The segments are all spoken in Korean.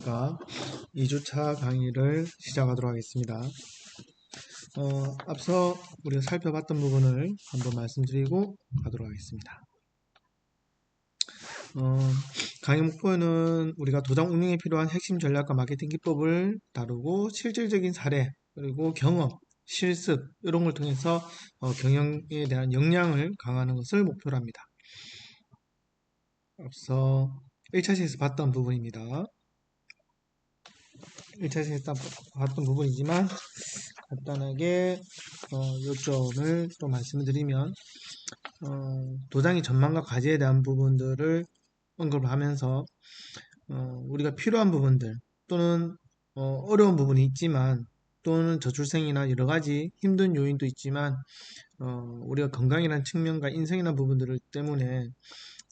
안녕하십니까. 2주차 강의를 시작하도록 하겠습니다. 앞서 우리가 살펴봤던 부분을 한번 말씀드리고 가도록 하겠습니다. 강의 목표는 우리가 도장 운영에 필요한 핵심 전략과 마케팅 기법을 다루고 실질적인 사례, 그리고 경험, 실습 이런 걸 통해서 경영에 대한 역량을 강화하는 것을 목표로 합니다. 앞서 1차 시에서 봤던 부분입니다. 1차 시에서 봤던 부분이지만 간단하게 요점을 또 말씀을 드리면 도장의 전망과 과제에 대한 부분들을 언급을 하면서 우리가 필요한 부분들 또는 어려운 부분이 있지만 또는 저출생이나 여러가지 힘든 요인도 있지만 우리가 건강이라는 측면과 인생이라는 부분들 때문에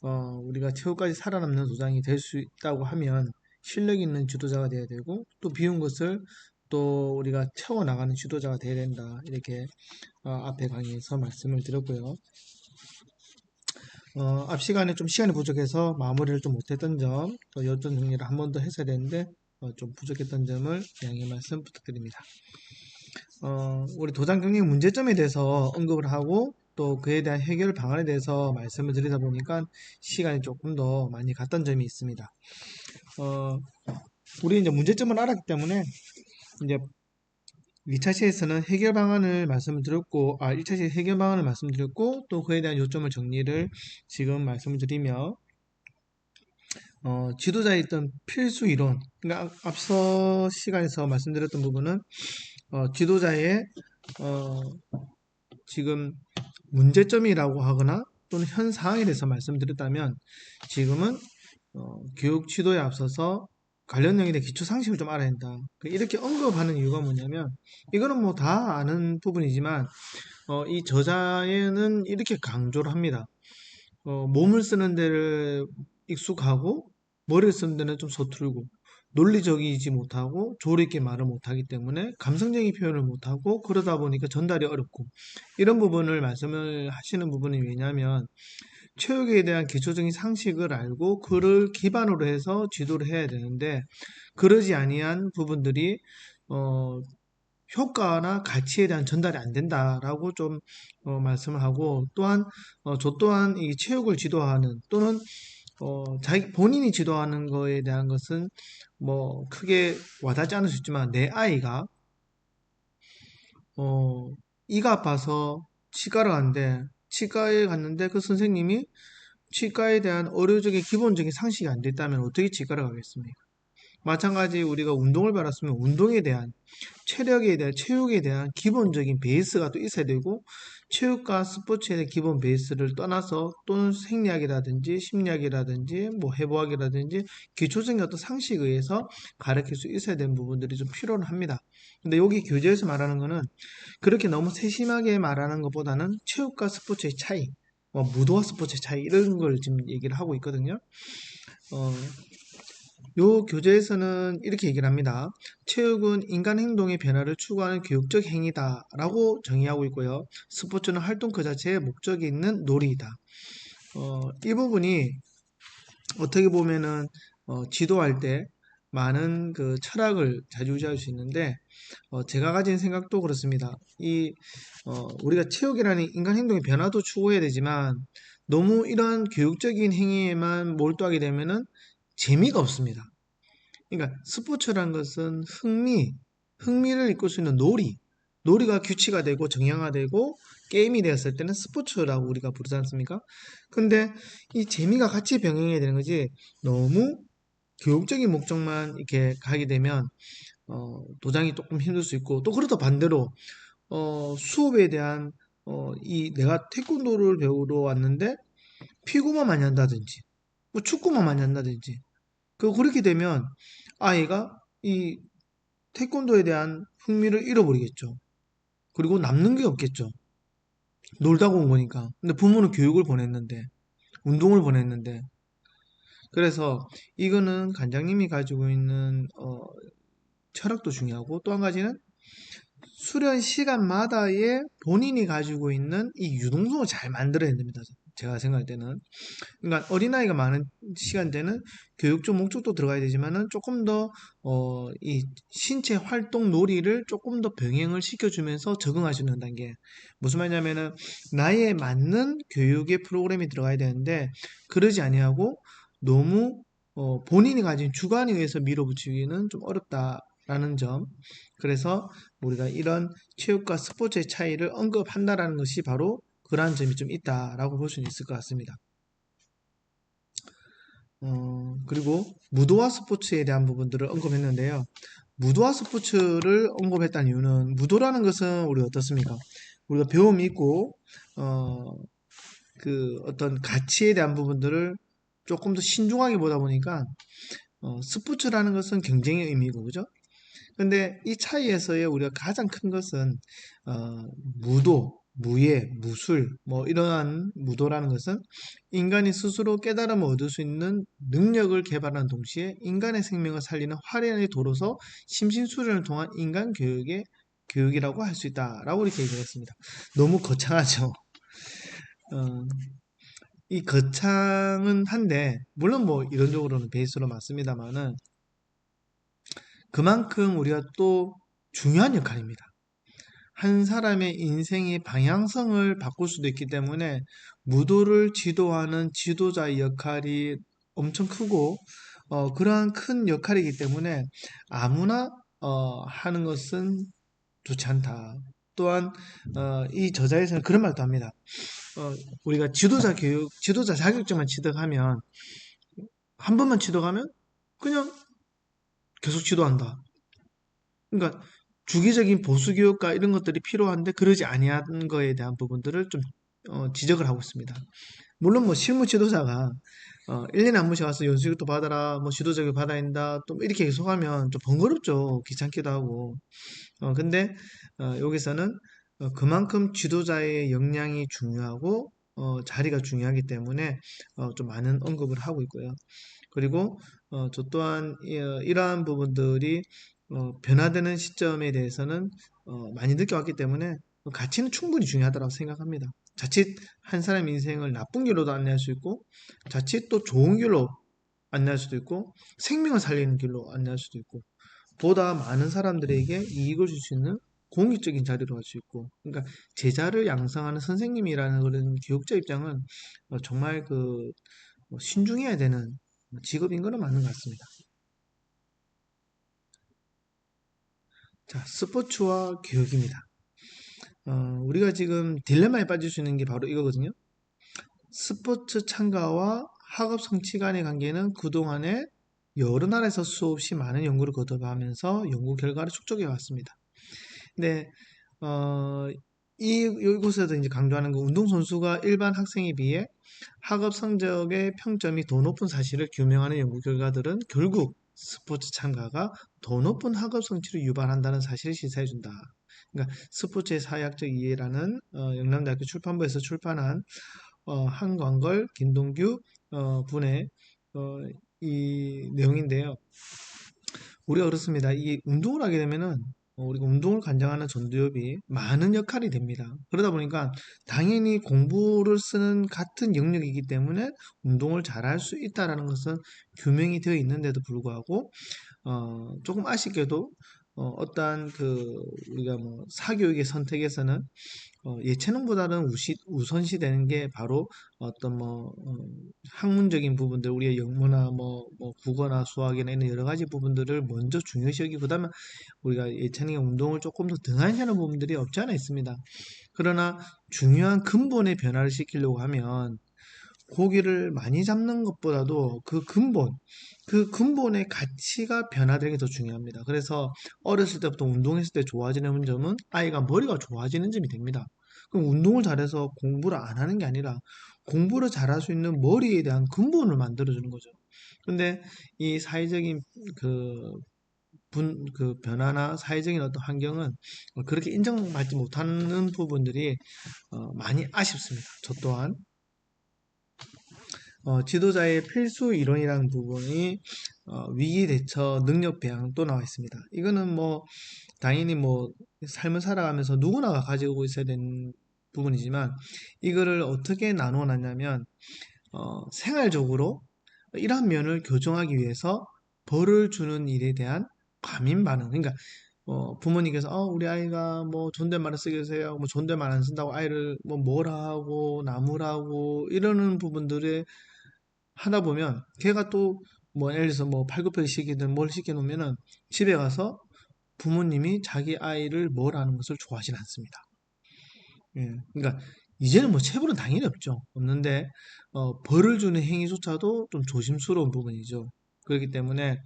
우리가 최후까지 살아남는 도장이 될 수 있다고 하면 실력 있는 지도자가 돼야 되고 또 비운 것을 또 우리가 채워나가는 지도자가 돼야 된다. 이렇게 앞에 강의에서 말씀을 드렸고요. 앞 시간에 좀 시간이 부족해서 마무리를 좀 못했던 점, 또 요점 정리를 한 번 더 했어야 되는데 좀 부족했던 점을 양해 말씀 부탁드립니다. 우리 도장 경영 문제점에 대해서 언급을 하고 또 그에 대한 해결 방안에 대해서 말씀을 드리다 보니까 시간이 조금 더 많이 갔던 점이 있습니다. 우리 이제 문제점을 알았기 때문에 이제 2차 시에서는 해결 방안을 말씀드렸고, 1차 시에 해결 방안을 말씀드렸고, 또 그에 대한 요점을 정리를 지금 말씀을 드리며, 지도자의 어떤 필수 이론, 그러니까 앞서 시간에서 말씀드렸던 부분은, 지도자의, 지금 문제점이라고 하거나 또는 현 상황에 대해서 말씀드렸다면, 지금은, 교육 지도에 앞서서 관련 내용에 대해 기초 상식을 좀 알아야 된다. 이렇게 언급하는 이유가 뭐냐면, 이거는 뭐 다 아는 부분이지만, 이 저자에는 이렇게 강조를 합니다. 몸을 쓰는 데를 익숙하고, 머리를 쓰는 데는 좀 서툴고, 논리적이지 못하고, 조리 있게 말을 못하기 때문에 감성적인 표현을 못하고, 그러다 보니까 전달이 어렵고, 이런 부분을 말씀을 하시는 부분이 왜냐면, 체육에 대한 기초적인 상식을 알고 그를 기반으로 해서 지도를 해야 되는데 그러지 아니한 부분들이 효과나 가치에 대한 전달이 안 된다라고 좀 말씀을 하고 또한 저 또한 이 체육을 지도하는 또는 자기 본인이 지도하는 거에 대한 것은 뭐 크게 와닿지 않을 수 있지만 내 아이가 이가 아파서 치과를 갔는데 치과에 갔는데 그 선생님이 치과에 대한 의료적인 기본적인 상식이 안 됐다면 어떻게 치과를 가겠습니까? 마찬가지 우리가 운동을 받았으면 운동에 대한 체력에 대한 체육에 대한 기본적인 베이스가 또 있어야 되고 체육과 스포츠에 대한 기본 베이스를 떠나서 또는 생리학이라든지 심리학이라든지 뭐 해부학이라든지 기초적인 어떤 상식에 의해서 가르칠 수 있어야 되는 부분들이 좀 필요는 합니다. 근데 여기 교재에서 말하는 거는 그렇게 너무 세심하게 말하는 것보다는 체육과 스포츠의 차이, 무도와 스포츠의 차이 이런 걸 지금 얘기를 하고 있거든요. 요 교재에서는 이렇게 얘기를 합니다. 체육은 인간 행동의 변화를 추구하는 교육적 행위다 라고 정의하고 있고요. 스포츠는 활동 그 자체의 목적이 있는 놀이이다. 이 부분이 어떻게 보면은 지도할 때 많은 그 철학을 좌지우지할 수 있는데 제가 가진 생각도 그렇습니다. 우리가 체육이라는 인간 행동의 변화도 추구해야 되지만 너무 이러한 교육적인 행위에만 몰두하게 되면은 재미가 없습니다. 그러니까 스포츠라는 것은 흥미를 이끌 수 있는 놀이가 규칙화 되고 정형화되고 게임이 되었을 때는 스포츠라고 우리가 부르지 않습니까? 근데 이 재미가 같이 병행해야 되는 거지 너무 교육적인 목적만 이렇게 가게 되면 도장이 조금 힘들 수 있고 또 그렇다 반대로 수업에 대한 내가 태권도를 배우러 왔는데 피구만 많이 한다든지 뭐 축구만 많이 한다든지 그렇게 되면 아이가 이 태권도에 대한 흥미를 잃어버리겠죠. 그리고 남는 게 없겠죠. 놀다가 온 거니까. 근데 부모는 교육을 보냈는데 운동을 보냈는데 그래서 이거는 관장님이 가지고 있는 철학도 중요하고 또 한 가지는 수련 시간마다의 본인이 가지고 있는 이 유동성을 잘 만들어야 됩니다. 제가 생각할 때는. 그러니까 어린아이가 많은 시간대는 교육적 목적도 들어가야 되지만은 조금 더, 이 신체 활동 놀이를 조금 더 병행을 시켜주면서 적응할 수 있는 단계. 무슨 말이냐면은, 나이에 맞는 교육의 프로그램이 들어가야 되는데, 그러지 아니하고, 너무, 본인이 가진 주관에 의해서 밀어붙이기는 좀 어렵다라는 점. 그래서 우리가 이런 체육과 스포츠의 차이를 언급한다라는 것이 바로 그러한 점이 좀 있다라고 볼 수는 있을 것 같습니다. 그리고 무도화 스포츠에 대한 부분들을 언급했는데요. 무도화 스포츠를 언급했다는 이유는 무도라는 것은 우리 어떻습니까? 우리가 배움이 있고 어, 그 어떤 가치에 대한 부분들을 조금 더 신중하게 보다 보니까 스포츠라는 것은 경쟁의 의미고 그죠? 근데 이 차이에서의 우리가 가장 큰 것은 무도, 무예, 무술 뭐 이러한 무도라는 것은 인간이 스스로 깨달음을 얻을 수 있는 능력을 개발하는 동시에 인간의 생명을 살리는 화려한 도로서 심신수련을 통한 인간 교육의 교육이라고 할 수 있다라고 이렇게 얘기를 했습니다. 너무 거창하죠. 어, 이 거창은 한데 물론 뭐 이론적으로는 베이스로 맞습니다만은 그만큼 우리가 또 중요한 역할입니다. 한 사람의 인생의 방향성을 바꿀 수도 있기 때문에 무도를 지도하는 지도자의 역할이 엄청 크고 그러한 큰 역할이기 때문에 아무나 하는 것은 좋지 않다. 또한 이 저자에서는 그런 말도 합니다. 우리가 지도자 교육, 지도자 자격증만 취득하면 한 번만 취득하면 그냥 계속 지도한다. 그러니까 주기적인 보수 교육과 이런 것들이 필요한데 그러지 아니한 거에 대한 부분들을 좀 지적을 하고 있습니다. 물론 뭐 실무 지도자가 1년에 한 번씩 와서 연수교육도 받아라, 뭐 지도자교육 받아야 된다, 또 이렇게 계속하면 좀 번거롭죠. 귀찮기도 하고. 근데 여기서는 그만큼 지도자의 역량이 중요하고 자리가 중요하기 때문에 좀 많은 언급을 하고 있고요. 그리고 저 또한 이러한 부분들이 변화되는 시점에 대해서는 많이 느껴왔기 때문에 가치는 충분히 중요하다고 생각합니다. 자칫 한 사람 인생을 나쁜 길로도 안내할 수 있고 자칫 또 좋은 길로 안내할 수도 있고 생명을 살리는 길로 안내할 수도 있고 보다 많은 사람들에게 이익을 줄 수 있는 공익적인 자리로 갈 수 있고 그러니까 제자를 양성하는 선생님이라는 그런 교육자 입장은 정말 신중해야 되는 직업인 거는 맞는 것 같습니다. 자, 스포츠와 교육입니다. 우리가 지금 딜레마에 빠질 수 있는 게 바로 이거거든요. 스포츠 참가와 학업 성취 간의 관계는 그동안에 여러 나라에서 수없이 많은 연구를 거듭하면서 연구 결과를 축적해 왔습니다. 근데 어, 이곳에서 이제 강조하는 거 운동선수가 일반 학생에 비해 학업 성적의 평점이 더 높은 사실을 규명하는 연구 결과들은 결국 스포츠 참가가 더 높은 학업 성취를 유발한다는 사실을 시사해준다. 그러니까 스포츠의 사회학적 이해라는 영남대학교 출판부에서 출판한 한광걸, 김동규 분의 어, 이 내용인데요. 우리가 그렇습니다. 이 운동을 하게 되면은 우리가 운동을 관장하는 전두엽이 많은 역할이 됩니다. 그러다 보니까 당연히 공부를 쓰는 같은 영역이기 때문에 운동을 잘할 수 있다라는 것은 규명이 되어 있는데도 불구하고 조금 아쉽게도 어떠한 우리가 뭐 사교육의 선택에서는 예체능보다는 우선시 되는 게 바로 어떤 학문적인 부분들, 우리의 영문화, 국어나 수학이나 이런 여러 가지 부분들을 먼저 중요시 여기고, 그다음에 우리가 예체능의 운동을 조금 더 등한시하는 부분들이 없지 않아 있습니다. 그러나 중요한 근본의 변화를 시키려고 하면 고기를 많이 잡는 것보다도 그 근본의 가치가 변화되는 게 더 중요합니다. 그래서 어렸을 때부터 운동했을 때 좋아지는 점은 아이가 머리가 좋아지는 점이 됩니다. 그럼 운동을 잘해서 공부를 안 하는 게 아니라 공부를 잘할 수 있는 머리에 대한 근본을 만들어주는 거죠. 근데 이 사회적인 그 변화나 사회적인 어떤 환경은 그렇게 인정받지 못하는 부분들이 많이 아쉽습니다. 저 또한 지도자의 필수 이론이라는 부분이 위기 대처 능력 배양 또 나와 있습니다. 이거는 당연히 삶을 살아가면서 누구나가 가지고 있어야 되는 부분이지만 이거를 어떻게 나누어 놨냐면 생활적으로 이러한 면을 교정하기 위해서 벌을 주는 일에 대한 과민 반응. 그러니까 부모님께서 우리 아이가 뭐 존댓말을 쓰게 해서요. 뭐 존댓말 안 쓴다고 아이를 뭐 뭐라 하고 나무라고 이러는 부분들에 하다 보면 걔가 또 뭐 예를 들어서 뭐 팔굽혀펴기 시키든 뭘 시켜 놓으면은 집에 가서 부모님이 자기 아이를 뭐라는 것을 좋아하진 않습니다. 예. 그러니까 이제는 뭐 체벌은 당연히 없죠. 없는데 벌을 주는 행위조차도 좀 조심스러운 부분이죠. 그렇기 때문에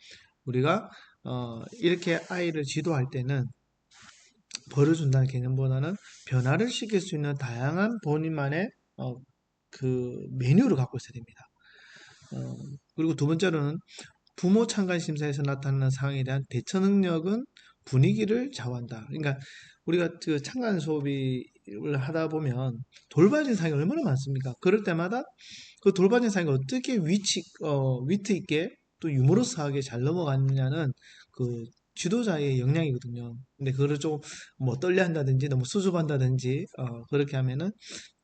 우리가 이렇게 아이를 지도할 때는 벌을 준다는 개념보다는 변화를 시킬 수 있는 다양한 본인만의 그 메뉴를 갖고 있어야 됩니다. 어, 그리고 두 번째로는 부모 참관 심사에서 나타나는 상황에 대한 대처 능력은 분위기를 좌우한다. 그러니까 우리가 그 참관 수업을 하다 보면 돌발적인 상황이 얼마나 많습니까? 그럴 때마다 그 돌발적인 상황이 어떻게 위트 있게 또 유머러스하게 잘 넘어갔느냐는 그 지도자의 역량이거든요. 근데 그거를 좀 뭐 떨려 한다든지 너무 수줍한다든지 그렇게 하면은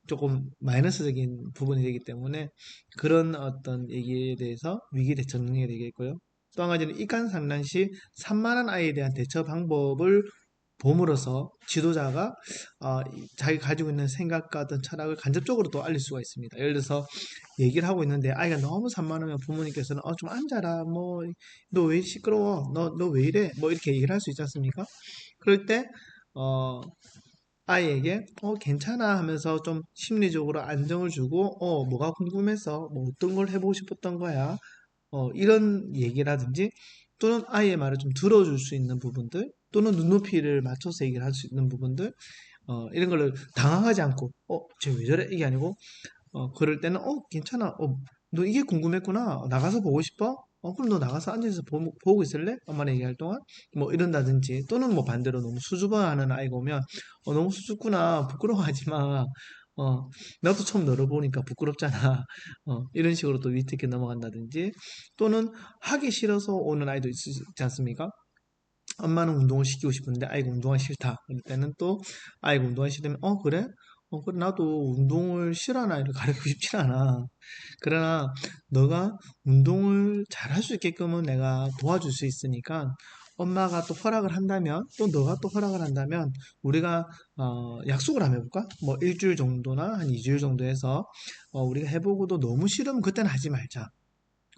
조금 마이너스적인 부분이 되기 때문에 그런 어떤 얘기에 대해서 위기 대처 능력이 되겠고요. 또 한 가지는 이간산란 시 산만한 아이에 대한 대처 방법을 봄으로써 지도자가 자기 가지고 있는 생각과 어떤 철학을 간접적으로 또 알릴 수가 있습니다. 예를 들어서 얘기를 하고 있는데 아이가 너무 산만하면 부모님께서는 좀 앉아라 뭐 너 왜 시끄러워 너 왜 이래 뭐 이렇게 얘기를 할 수 있지 않습니까? 그럴 때 어, 아이에게 괜찮아 하면서 좀 심리적으로 안정을 주고 뭐가 궁금해서 뭐 어떤 걸 해보고 싶었던 거야 이런 얘기라든지 또는 아이의 말을 좀 들어줄 수 있는 부분들 또는 눈높이를 맞춰서 얘기를 할 수 있는 부분들 이런 거를 당황하지 않고 쟤 왜 저래 이게 아니고 그럴 때는 괜찮아 너 이게 궁금했구나 나가서 보고 싶어? 그럼 너 나가서 앉아서 보고 있을래? 엄마랑 얘기할 동안 뭐 이런다든지 또는 뭐 반대로 너무 수줍어하는 아이가 오면 너무 수줍구나 부끄러워하지 마 나도 처음 너를 보니까 부끄럽잖아 이런 식으로 또 위트 있게 넘어간다든지 또는 하기 싫어서 오는 아이도 있지 않습니까? 엄마는 운동을 시키고 싶은데 아이가 운동하기 싫다. 그럴 때는 또 아이가 운동하기 싫으면 그래? 그래 나도 운동을 싫어하는 아이를 가르치고 싶진 않아. 그러나 너가 운동을 잘할 수 있게끔은 내가 도와줄 수 있으니까 엄마가 또 허락을 한다면 또 너가 또 허락을 한다면 우리가 약속을 한번 해볼까? 뭐 일주일 정도나 한 2주일 정도 해서 우리가 해보고도 너무 싫으면 그때는 하지 말자.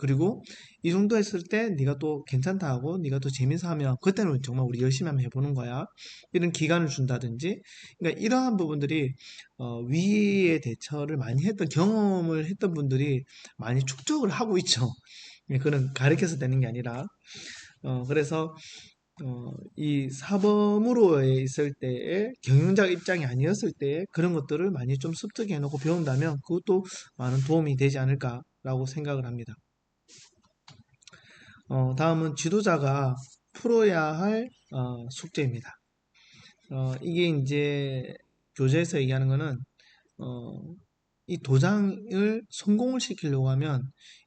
그리고 이 정도 했을 때 네가 또 괜찮다 하고 네가 또 재밌어 하면 그때는 정말 우리 열심히 한번 해보는 거야. 이런 기간을 준다든지 그러니까 이러한 부분들이 위기에 대처를 많이 했던 경험을 했던 분들이 많이 축적을 하고 있죠. 그는 가르쳐서 되는 게 아니라 그래서 이 사범으로 있을 때의 경영자 입장이 아니었을 때 그런 것들을 많이 좀 습득해 놓고 배운다면 그것도 많은 도움이 되지 않을까라고 생각을 합니다. 다음은 지도자가 풀어야 할 숙제입니다. 이게 이제 교재에서 얘기하는 거는 어, 이 도장을 성공을 시키려고 하면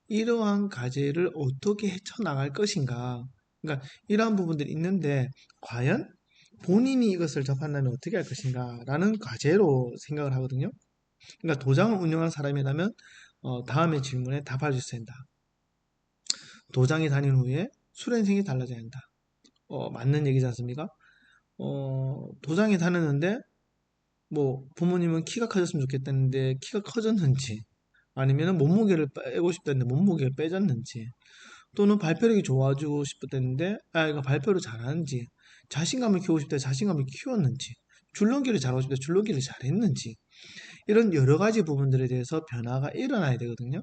이러한 과제를 어떻게 헤쳐나갈 것인가. 그러니까 이러한 부분들이 있는데 과연 본인이 이것을 접한다면 어떻게 할 것인가 라는 과제로 생각을 하거든요. 그러니까 도장을 운영하는 사람이라면 다음의 질문에 답할 수 있어야 된다. 도장이 다닌 후에 수련생이 달라져야 한다. 맞는 얘기지 않습니까? 도장이 다녔는데, 뭐, 부모님은 키가 커졌으면 좋겠다는데, 키가 커졌는지, 아니면 몸무게를 빼고 싶다는데, 몸무게가 빼졌는지, 또는 발표력이 좋아지고 싶었는데, 아이가 발표를 잘하는지, 자신감을 키우고 싶다 자신감을 키웠는지, 줄넘기를 잘하고 싶다 줄넘기를 잘했는지, 이런 여러 가지 부분들에 대해서 변화가 일어나야 되거든요.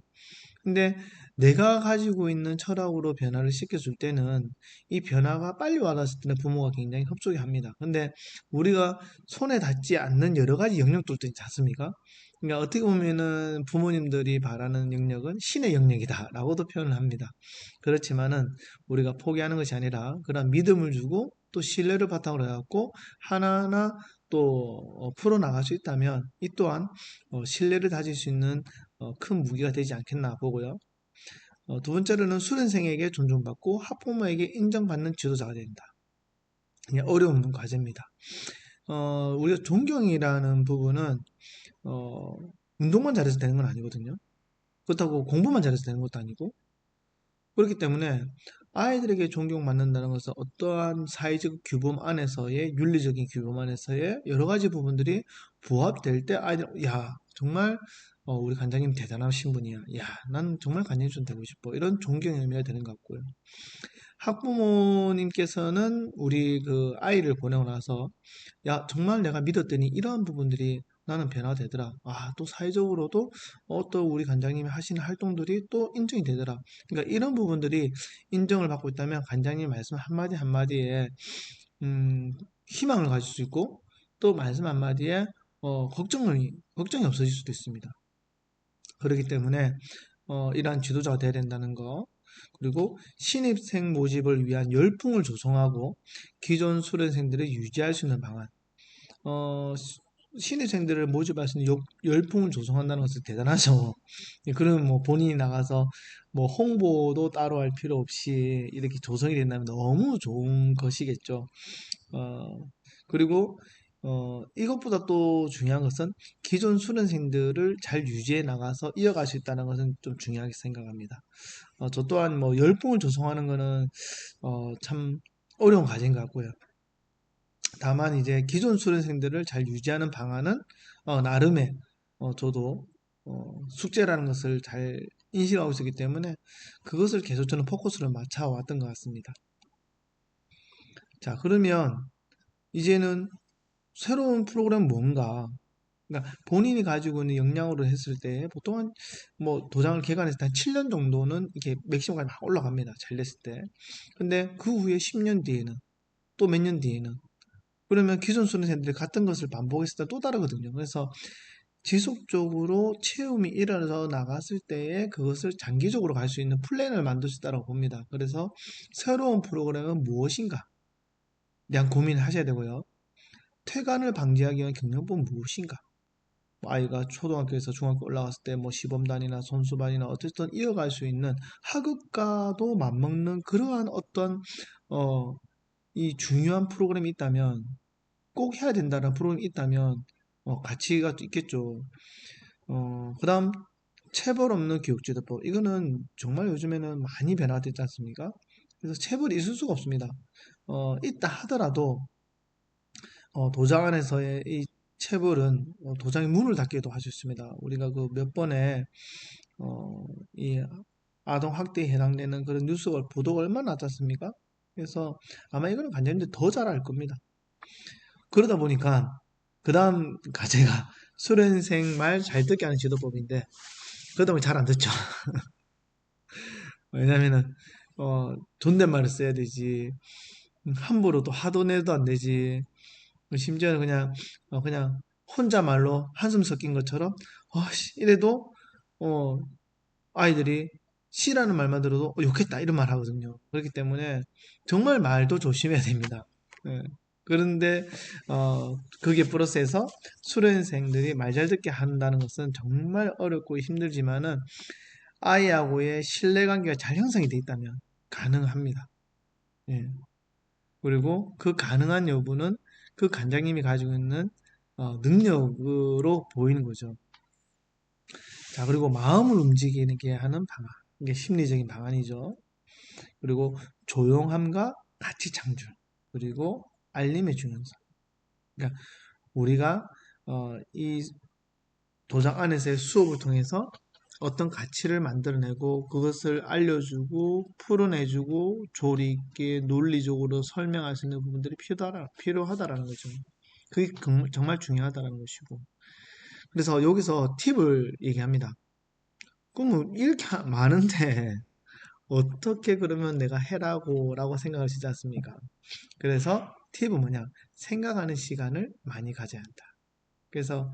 근데 내가 가지고 있는 철학으로 변화를 시켜줄 때는 이 변화가 빨리 와닿았을 때는 부모가 굉장히 협조해 합니다. 근데 우리가 손에 닿지 않는 여러 가지 영역들도 있지 않습니까? 그러니까 어떻게 보면은 부모님들이 바라는 영역은 신의 영역이다라고도 표현을 합니다. 그렇지만은 우리가 포기하는 것이 아니라 그런 믿음을 주고 또 신뢰를 바탕으로 해갖고 하나하나 또 풀어나갈 수 있다면 이 또한 신뢰를 다질 수 있는 큰 무기가 되지 않겠나 보고요. 두 번째로는 수련생에게 존중받고 학부모에게 인정받는 지도자가 된다. 그냥 어려운 과제입니다. 우리가 존경이라는 부분은 어, 운동만 잘해서 되는 건 아니거든요. 그렇다고 공부만 잘해서 되는 것도 아니고 그렇기 때문에 아이들에게 존경받는다는 것은 어떠한 사회적 규범 안에서의 윤리적인 규범 안에서의 여러 가지 부분들이 부합될 때 아이들 야 정말 우리 관장님 대단하신 분이야. 야, 난 정말 관장님 좀 되고 싶어. 이런 존경의 의미가 되는 것 같고요. 학부모님께서는 우리 그 아이를 보내고 나서 야, 정말 내가 믿었더니 이러한 부분들이 나는 변화되더라. 아, 또 사회적으로도 또 우리 관장님이 하시는 활동들이 또 인정이 되더라. 그러니까 이런 부분들이 인정을 받고 있다면 관장님 말씀 한마디 한마디에 희망을 가질 수 있고 또 말씀 한마디에 걱정이 없어질 수도 있습니다. 그렇기 때문에 이러한 지도자가 돼야 된다는 거 그리고 신입생 모집을 위한 열풍을 조성하고 기존 수련생들을 유지할 수 있는 방안 신입생들을 모집할 수 있는 열풍을 조성한다는 것은 대단하죠. 예, 그러면 뭐 본인이 나가서 뭐 홍보도 따로 할 필요 없이 이렇게 조성이 된다면 너무 좋은 것이겠죠. 어, 그리고 이것보다 또 중요한 것은 기존 수련생들을 잘 유지해 나가서 이어갈 수 있다는 것은 좀 중요하게 생각합니다. 저 또한 뭐 열풍을 조성하는 것은 참 어려운 과제인 것 같고요. 다만 이제 기존 수련생들을 잘 유지하는 방안은 나름의 저도 숙제라는 것을 잘 인식하고 있었기 때문에 그것을 계속 저는 포커스를 맞춰왔던 것 같습니다. 자, 그러면 이제는 새로운 프로그램 뭔가 그러니까 본인이 가지고 있는 역량으로 했을 때 보통은 뭐 도장을 개간했을 때 한 7년 정도는 이렇게 맥시멈까지 막 올라갑니다. 잘 됐을 때. 근데 그 후에 10년 뒤에는 또 몇 년 뒤에는 그러면 기존 수능생들이 같은 것을 반복했을 때 또 다르거든요. 그래서 지속적으로 체험이 일어나서 나갔을 때에 그것을 장기적으로 갈 수 있는 플랜을 만들 수 있다고 봅니다. 그래서 새로운 프로그램은 무엇인가 대한 고민을 하셔야 되고요. 퇴간을 방지하기 위한 경영법은 무엇인가? 뭐 아이가 초등학교에서 중학교 올라갔을 때 뭐 시범단이나 선수반이나 어쨌든 이어갈 수 있는 하급과도 맞먹는 그러한 어떤 이 중요한 프로그램이 있다면 꼭 해야 된다는 프로그램이 있다면 가치가 있겠죠. 그다음 체벌 없는 교육지도법 이거는 정말 요즘에는 많이 변화됐지 않습니까? 그래서 체벌이 있을 수가 없습니다. 있다 하더라도 도장 안에서의 이 체벌은 도장의 문을 닫기도 할 수 있습니다. 우리가 그 몇 번에 이 아동 학대에 해당되는 그런 뉴스가 보도가 얼마나 났지 않습니까? 그래서 아마 이거는 관장님들 더 잘 알 겁니다. 그러다 보니까 그 다음 과제가 수련생 말 잘 듣게 하는 지도법인데 그러다 보니 잘 안 듣죠. 왜냐면은 존댓말을 써야 되지 함부로 또 하도 내도 안 되지 심지어는 그냥 혼자 말로 한숨 섞인 것처럼 이래도 어, 아이들이 씨라는 말만 들어도 욕했다 이런 말 하거든요. 그렇기 때문에 정말 말도 조심해야 됩니다. 예. 그런데 그게 플러스해서 수련생들이 말 잘 듣게 한다는 것은 정말 어렵고 힘들지만은 아이하고의 신뢰관계가 잘 형성이 돼 있다면 가능합니다. 예. 그리고 그 가능한 여부는 그 관장님이 가지고 있는 능력으로 보이는 거죠. 자, 그리고 마음을 움직이게 하는 방안. 이게 심리적인 방안이죠. 그리고 조용함과 가치 창출. 그리고 알림의 중요성. 그러니까 우리가 이 도장 안에서의 수업을 통해서 어떤 가치를 만들어내고 그것을 알려주고 풀어내주고 조리 있게 논리적으로 설명할 수 있는 부분들이 필요하다라는 거죠. 그게 정말 중요하다라는 것이고. 그래서 여기서 팁을 얘기합니다. 그럼 이렇게 많은데 어떻게 그러면 내가 해라고 생각하시지 않습니까? 그래서 팁은 뭐냐? 생각하는 시간을 많이 가져야 한다. 그래서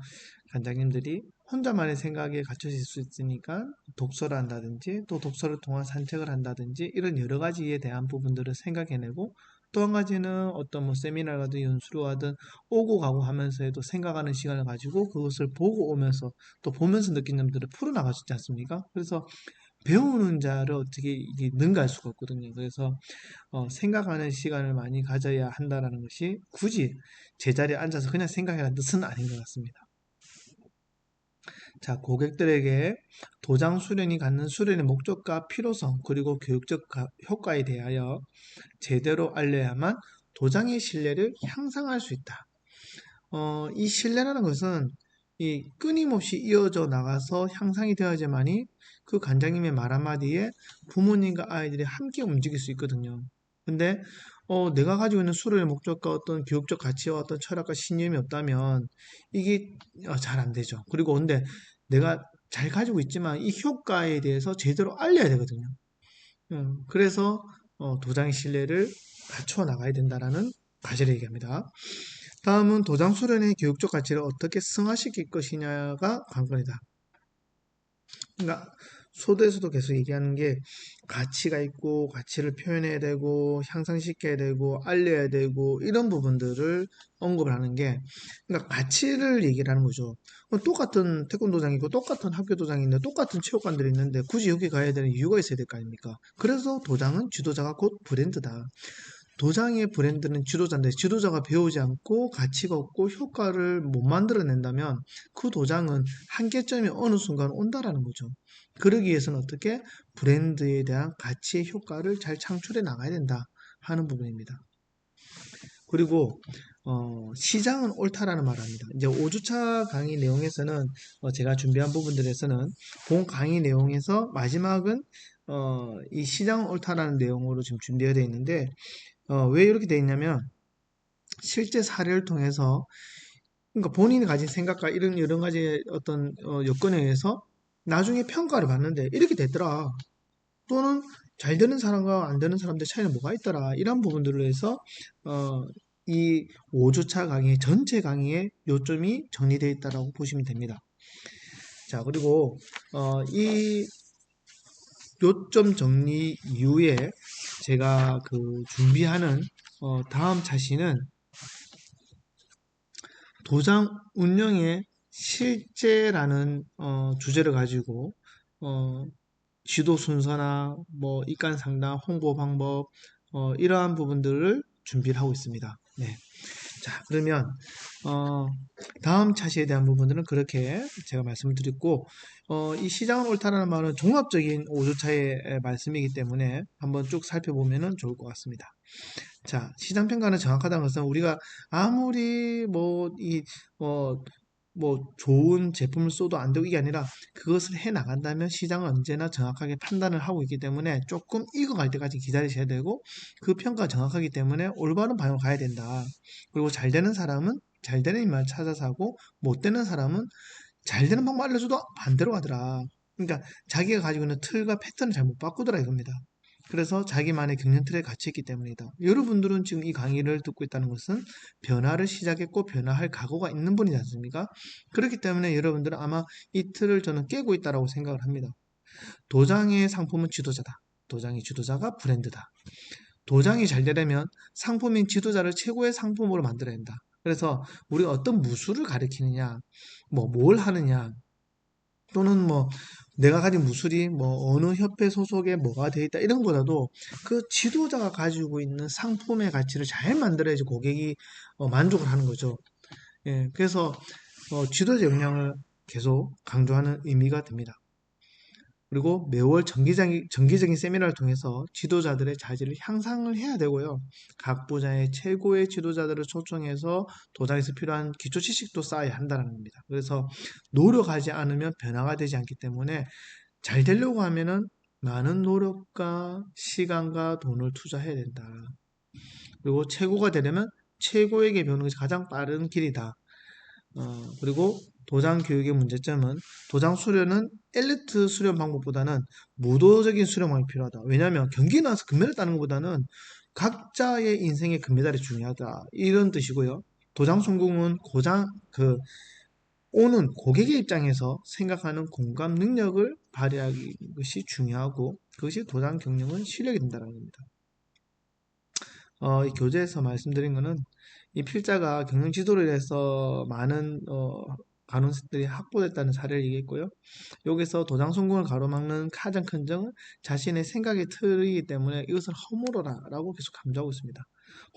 관장님들이 혼자만의 생각에 갇혀질 수 있으니까 독서를 한다든지 또 독서를 통한 산책을 한다든지 이런 여러 가지에 대한 부분들을 생각해내고 또 한 가지는 어떤 뭐 세미나를 하든 연수를 하든 오고 가고 하면서 해도 생각하는 시간을 가지고 그것을 보고 오면서 또 보면서 느낀 점들을 풀어나갈 수 있지 않습니까? 그래서 배우는 자를 어떻게 이게 능가할 수가 없거든요. 그래서 생각하는 시간을 많이 가져야 한다라는 것이 굳이 제자리에 앉아서 그냥 생각해라는 뜻은 아닌 것 같습니다. 자, 고객들에게 도장 수련이 갖는 수련의 목적과 필요성 그리고 교육적 효과에 대하여 제대로 알려야만 도장의 신뢰를 향상할 수 있다. 이 신뢰라는 것은 이 끊임없이 이어져 나가서 향상이 되어야지만이 그 관장님의 말 한마디에 부모님과 아이들이 함께 움직일 수 있거든요. 근데 내가 가지고 있는 수련의 목적과 어떤 교육적 가치와 어떤 철학과 신념이 없다면 이게 잘 안 되죠. 그리고 근데 내가 잘 가지고 있지만 이 효과에 대해서 제대로 알려야 되거든요. 그래서 도장의 신뢰를 갖춰 나가야 된다라는 과제를 얘기합니다. 다음은 도장 수련의 교육적 가치를 어떻게 승화시킬 것이냐가 관건이다. 그러니까 소대에서도 계속 얘기하는 게 가치가 있고 가치를 표현해야 되고 향상시켜야 되고 알려야 되고 이런 부분들을 언급을 하는 게 그러니까 가치를 얘기를 하는 거죠. 똑같은 태권도장이고 똑같은 학교도장이 있는데 똑같은 체육관들이 있는데 굳이 여기 가야 되는 이유가 있어야 될 거 아닙니까? 그래서 도장은 지도자가 곧 브랜드다. 도장의 브랜드는 지도자인데 지도자가 배우지 않고 가치가 없고 효과를 못 만들어낸다면 그 도장은 한계점이 어느 순간 온다라는 거죠. 그러기 위해서는 어떻게 브랜드에 대한 가치의 효과를 잘 창출해 나가야 된다 하는 부분입니다. 그리고 시장은 옳다라는 말을 합니다. 이제 5주차 강의 내용에서는 제가 준비한 부분들에서는 본 강의 내용에서 마지막은 이 시장은 옳다라는 내용으로 지금 준비가 되어 있는데 왜 이렇게 되어 있냐면 실제 사례를 통해서 그러니까 본인이 가진 생각과 이런 여러 가지 어떤 여건에 의해서 나중에 평가를 받는데 이렇게 됐더라. 또는 잘 되는 사람과 안 되는 사람들 차이는 뭐가 있더라. 이런 부분들로 해서 이 5주차 강의 전체 강의의 요점이 정리되어 있다고 보시면 됩니다. 자, 그리고 이 요점 정리 이후에 제가 그 준비하는 다음 차시는 도장 운영의 실제라는 주제를 가지고 어, 지도 순서나 뭐 입간 상담, 홍보 방법 이러한 부분들을 준비를 하고 있습니다. 네. 자, 그러면 다음 차시에 대한 부분들은 그렇게 제가 말씀을 드렸고 이 시장은 옳다라는 말은 종합적인 5주차의 말씀이기 때문에 한번 쭉 살펴보면 좋을 것 같습니다. 자, 시장 평가는 정확하다는 것은 우리가 아무리 뭐 좋은 제품을 써도 안 되고 이게 아니라 그것을 해 나간다면 시장은 언제나 정확하게 판단을 하고 있기 때문에 조금 익어갈 때까지 기다리셔야 되고 그 평가가 정확하기 때문에 올바른 방향으로 가야 된다. 그리고 잘 되는 사람은 잘 되는 일만 찾아서 하고 못 되는 사람은 잘 되는 방법 알려줘도 반대로 가더라. 그러니까 자기가 가지고 있는 틀과 패턴을 잘 못 바꾸더라 이겁니다. 그래서 자기만의 경영 틀에 갇혀있기 때문이다. 여러분들은 지금 이 강의를 듣고 있다는 것은 변화를 시작했고 변화할 각오가 있는 분이지 않습니까? 그렇기 때문에 여러분들은 아마 이 틀을 저는 깨고 있다고 생각을 합니다. 도장의 상품은 지도자다. 도장의 지도자가 브랜드다. 도장이 잘 되려면 상품인 지도자를 최고의 상품으로 만들어야 된다. 그래서 우리가 어떤 무술을 가리키느냐, 뭘 하느냐, 또는 뭐 내가 가진 무술이 뭐 어느 협회 소속에 뭐가 돼 있다 이런 것보다도 그 지도자가 가지고 있는 상품의 가치를 잘 만들어야지 고객이 만족을 하는 거죠. 예, 그래서 지도자 역량을 계속 강조하는 의미가 됩니다. 그리고 매월 정기적인 세미나를 통해서 지도자들의 자질을 향상을 해야 되고요. 각 분야의 최고의 지도자들을 초청해서 도장에서 필요한 기초 지식도 쌓아야 한다는 겁니다. 그래서 노력하지 않으면 변화가 되지 않기 때문에 잘 되려고 하면은 많은 노력과 시간과 돈을 투자해야 된다. 그리고 최고가 되려면 최고에게 배우는 것이 가장 빠른 길이다. 그리고 도장 교육의 문제점은 도장 수련은 엘리트 수련 방법보다는 무도적인 수련 방법이 필요하다. 왜냐하면 경기 나와서 금메달 따는 것보다는 각자의 인생의 금메달이 중요하다. 이런 뜻이고요. 도장 성공은 오는 고객의 입장에서 생각하는 공감 능력을 발휘하는 것이 중요하고 그것이 도장 경영은 실력이 된다는 겁니다. 이 교재에서 말씀드린 것은 이 필자가 경영 지도를 해서 많은 관원들이 확보됐다는 사례를 얘기했고요. 여기서 도장 성공을 가로막는 가장 큰 점은 자신의 생각의 틀이기 때문에 이것을 허물어라 라고 계속 강조하고 있습니다.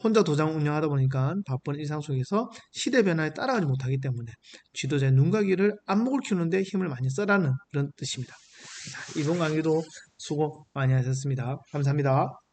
혼자 도장 운영하다 보니까 바쁜 일상 속에서 시대 변화에 따라가지 못하기 때문에 지도자의 눈과 귀를 안목을 키우는데 힘을 많이 써라는 그런 뜻입니다. 자, 이번 강의도 수고 많이 하셨습니다. 감사합니다.